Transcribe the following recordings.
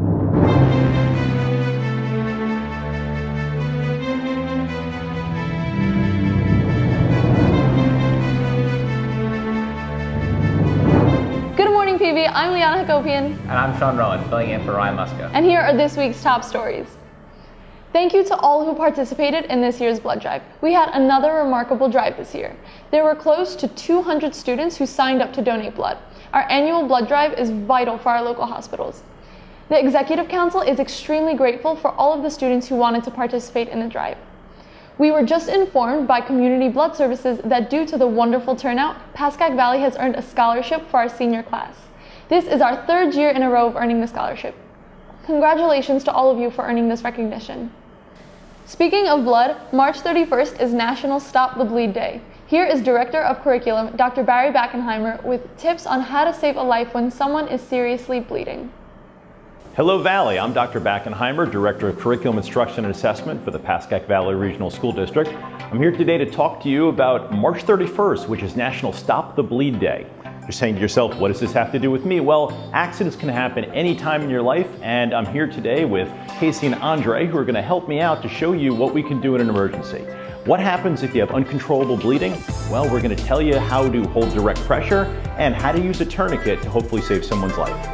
Good morning, PV. I'm Liana Hakopian. And I'm Sean Rowan, filling in for Ryan Muska. And here are this week's top stories. Thank you to all who participated in this year's blood drive. We had another remarkable drive this year. There were close to 200 students who signed up to donate blood. Our annual blood drive is vital for our local hospitals. The Executive Council is extremely grateful for all of the students who wanted to participate in the drive. We were just informed by Community Blood Services that due to the wonderful turnout, Pascack Valley has earned a scholarship for our senior class. This is our third year in a row of earning the scholarship. Congratulations to all of you for earning this recognition. Speaking of blood, March 31st is National Stop the Bleed Day. Here is Director of Curriculum, Dr. Barry Bachenheimer, with tips on how to save a life when someone is seriously bleeding. Hello Valley, I'm Dr. Bachenheimer, Director of Curriculum Instruction and Assessment for the Pascack Valley Regional School District. I'm here today to talk to you about March 31st, which is National Stop the Bleed Day. You're saying to yourself, what does this have to do with me? Well, accidents can happen anytime in your life, and I'm here today with Casey and Andre, who are going to help me out to show you what we can do in an emergency. What happens if you have uncontrollable bleeding? Well, we're going to tell you how to hold direct pressure and how to use a tourniquet to hopefully save someone's life.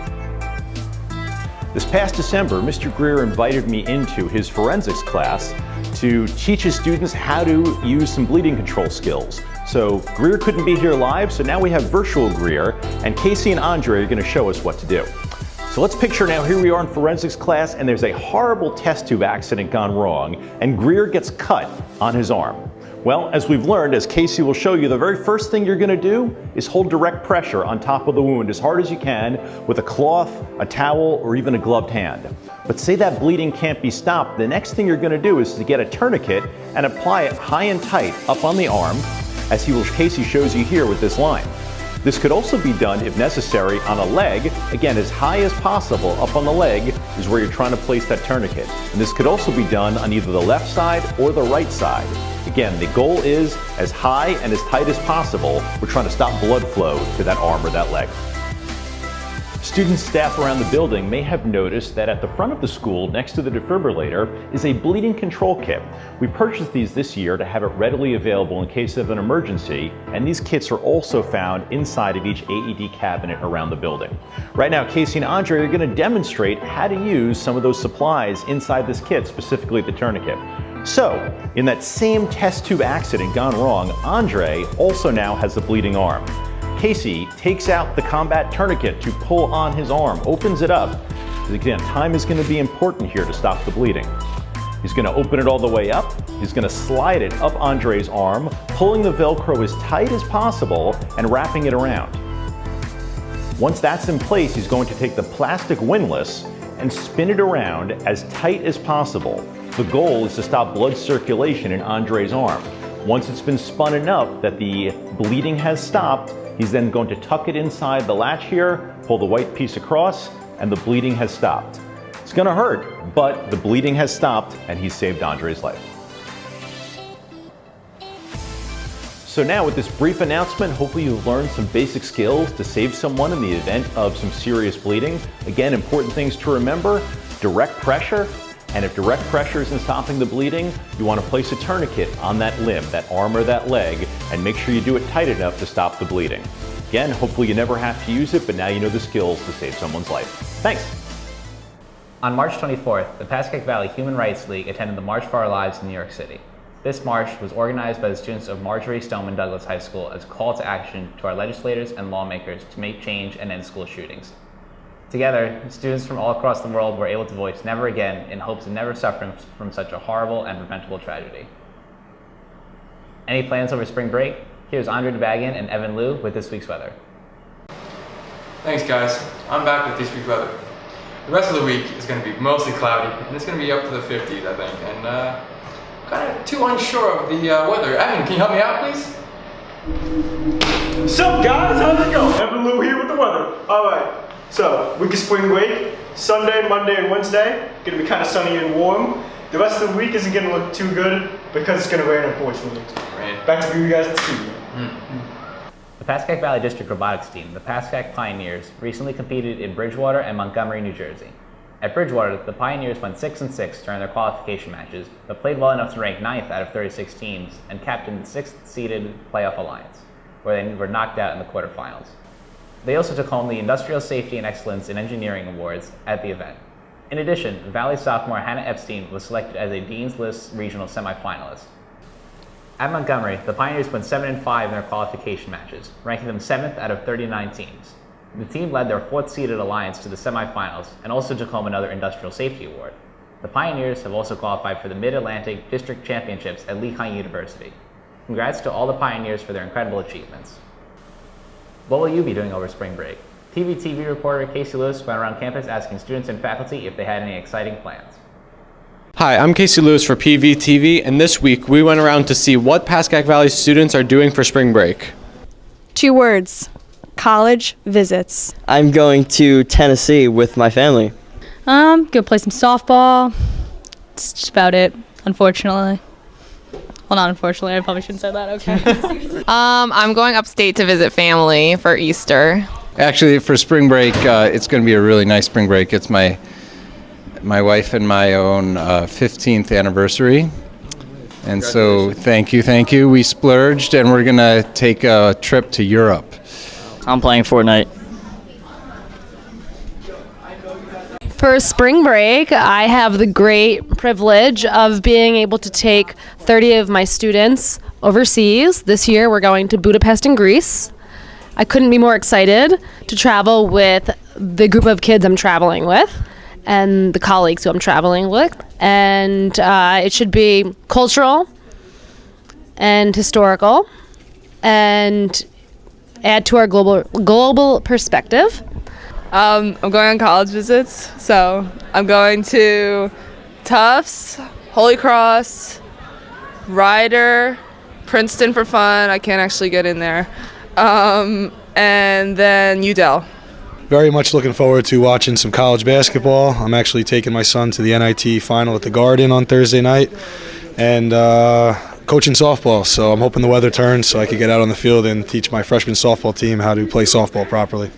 This past December, Mr. Greer invited me into his forensics class to teach his students how to use some bleeding control skills. So Greer couldn't be here live, so now we have virtual Greer, and Casey and Andre are going to show us what to do. So let's picture now, here we are in forensics class, and there's a horrible test tube accident gone wrong, and Greer gets cut on his arm. Well, as we've learned, as Casey will show you, the very first thing you're going to do is hold direct pressure on top of the wound as hard as you can with a cloth, a towel, or even a gloved hand. But say that bleeding can't be stopped, the next thing you're going to do is to get a tourniquet and apply it high and tight up on the arm, as Casey shows you here with this line. This could also be done, if necessary, on a leg. Again, as high as possible up on the leg is where you're trying to place that tourniquet. And this could also be done on either the left side or the right side. Again, the goal is as high and as tight as possible. We're trying to stop blood flow to that arm or that leg. Students, staff around the building may have noticed that at the front of the school, next to the defibrillator, is a bleeding control kit. We purchased these this year to have it readily available in case of an emergency, and these kits are also found inside of each AED cabinet around the building. Right now, Casey and Andre are going to demonstrate how to use some of those supplies inside this kit, specifically the tourniquet. So, in that same test tube accident gone wrong, Andre also now has a bleeding arm. Casey takes out the combat tourniquet to pull on his arm, opens it up. Again, time is going to be important here to stop the bleeding. He's going to open it all the way up. He's going to slide it up Andre's arm, pulling the Velcro as tight as possible and wrapping it around. Once that's in place, he's going to take the plastic windlass and spin it around as tight as possible. The goal is to stop blood circulation in Andre's arm. Once it's been spun enough that the bleeding has stopped, he's then going to tuck it inside the latch here, pull the white piece across, and the bleeding has stopped. It's going to hurt, but the bleeding has stopped and he's saved Andre's life. So now with this brief announcement, hopefully you've learned some basic skills to save someone in the event of some serious bleeding. Again, important things to remember: direct pressure. And if direct pressure isn't stopping the bleeding, you want to place a tourniquet on that limb, that arm or that leg, and make sure you do it tight enough to stop the bleeding. Again, hopefully you never have to use it, but now you know the skills to save someone's life. Thanks. On March 24th, the Pascack Valley Human Rights League attended the March for Our Lives in New York City. This march was organized by the students of Marjorie Stoneman Douglas High School as a call to action to our legislators and lawmakers to make change and end school shootings. Together, students from all across the world were able to voice never again in hopes of never suffering from such a horrible and preventable tragedy. Any plans over spring break? Here's Andre DeBagan and Evan Liu with this week's weather. Thanks guys, I'm back with this week's weather. The rest of the week is going to be mostly cloudy, and it's going to be up to the 50s I think, and kind of too unsure of the weather. Evan, can you help me out please? What's up guys, how's it going? Evan Liu here with the weather. Alright. So, week of spring break, Sunday, Monday, and Wednesday, gonna be kind of sunny and warm. The rest of the week isn't gonna look too good because it's gonna rain, unfortunately. Rain. Back to you guys at the studio. The Pascack Valley District Robotics team, the Pascack Pioneers, recently competed in Bridgewater and Montgomery, New Jersey. At Bridgewater, the Pioneers went 6-6 during their qualification matches, but played well enough to rank 9th out of 36 teams and captained the 6th-seeded playoff alliance, where they were knocked out in the quarterfinals. They also took home the Industrial Safety and Excellence in Engineering Awards at the event. In addition, Valley sophomore Hannah Epstein was selected as a Dean's List regional semifinalist. At Montgomery, the Pioneers went 7-5 in their qualification matches, ranking them 7th out of 39 teams. The team led their 4th-seeded alliance to the semifinals and also took home another Industrial Safety Award. The Pioneers have also qualified for the Mid-Atlantic District Championships at Lehigh University. Congrats to all the Pioneers for their incredible achievements. What will you be doing over spring break? Pvtv reporter Casey Lewis went around campus asking students and faculty if they had any exciting plans. Hi, I'm Casey Lewis for Pvtv, and this week we went around to see what Pascack Valley students are doing for spring break. 2 words. College visits. I'm going to Tennessee with my family. Go play some softball. That's just about it, unfortunately. Well, not unfortunately, I probably shouldn't say that, okay. I'm going upstate to visit family for Easter. Actually, for spring break, it's going to be a really nice spring break. It's my wife and my own 15th anniversary. And so thank you. We splurged and we're going to take a trip to Europe. I'm playing Fortnite. For spring break, I have the great privilege of being able to take 30 of my students overseas. This year we're going to Budapest in Greece. I couldn't be more excited to travel with the group of kids I'm traveling with and the colleagues who I'm traveling with. And it should be cultural and historical and add to our global perspective. I'm going on college visits, so I'm going to Tufts, Holy Cross, Rider, Princeton for fun. I can't actually get in there. And then UDEL. Very much looking forward to watching some college basketball. I'm actually taking my son to the NIT final at the Garden on Thursday night and coaching softball. So I'm hoping the weather turns so I can get out on the field and teach my freshman softball team how to play softball properly.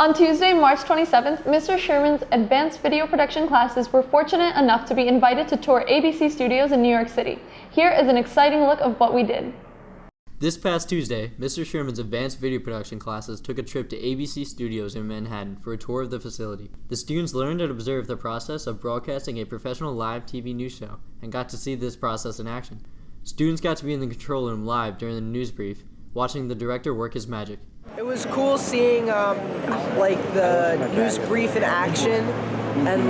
On Tuesday, March 27th, Mr. Sherman's advanced video production classes were fortunate enough to be invited to tour ABC Studios in New York City. Here is an exciting look of what we did. This past Tuesday, Mr. Sherman's advanced video production classes took a trip to ABC Studios in Manhattan for a tour of the facility. The students learned and observed the process of broadcasting a professional live TV news show and got to see this process in action. Students got to be in the control room live during the news brief, watching the director work his magic. It was cool seeing the news brief in action and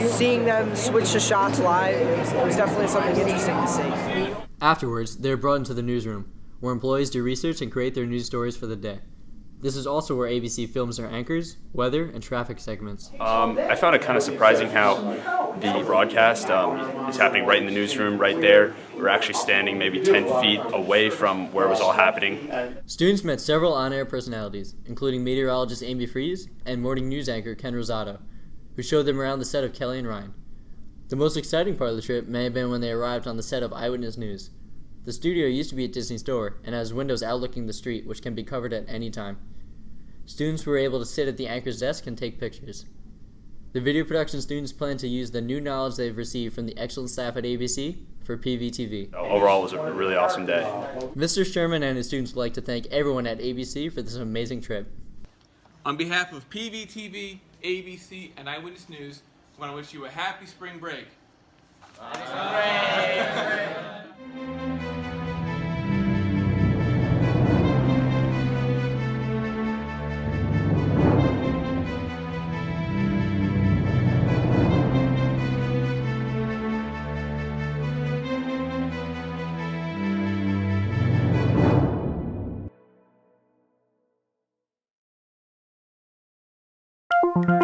seeing them switch to shots live. It was definitely something interesting to see. Afterwards, they were brought into the newsroom, where employees do research and create their news stories for the day. This is also where ABC films their anchors, weather, and traffic segments. I found it kind of surprising how the broadcast is happening right in the newsroom, right there. We're actually standing maybe 10 feet away from where it was all happening. Students met several on-air personalities, including meteorologist Amy Fries and morning news anchor Ken Rosato, who showed them around the set of Kelly and Ryan. The most exciting part of the trip may have been when they arrived on the set of Eyewitness News. The studio used to be at Disney Store and has windows outlooking the street, which can be covered at any time. Students were able to sit at the anchor's desk and take pictures. The video production students plan to use the new knowledge they've received from the excellent staff at ABC for Pvtv. Overall, it was a really awesome day. Mr. Sherman and his students would like to thank everyone at ABC for this amazing trip. On behalf of Pvtv, ABC, and Eyewitness News, I want to wish you a happy spring break. Happy spring break.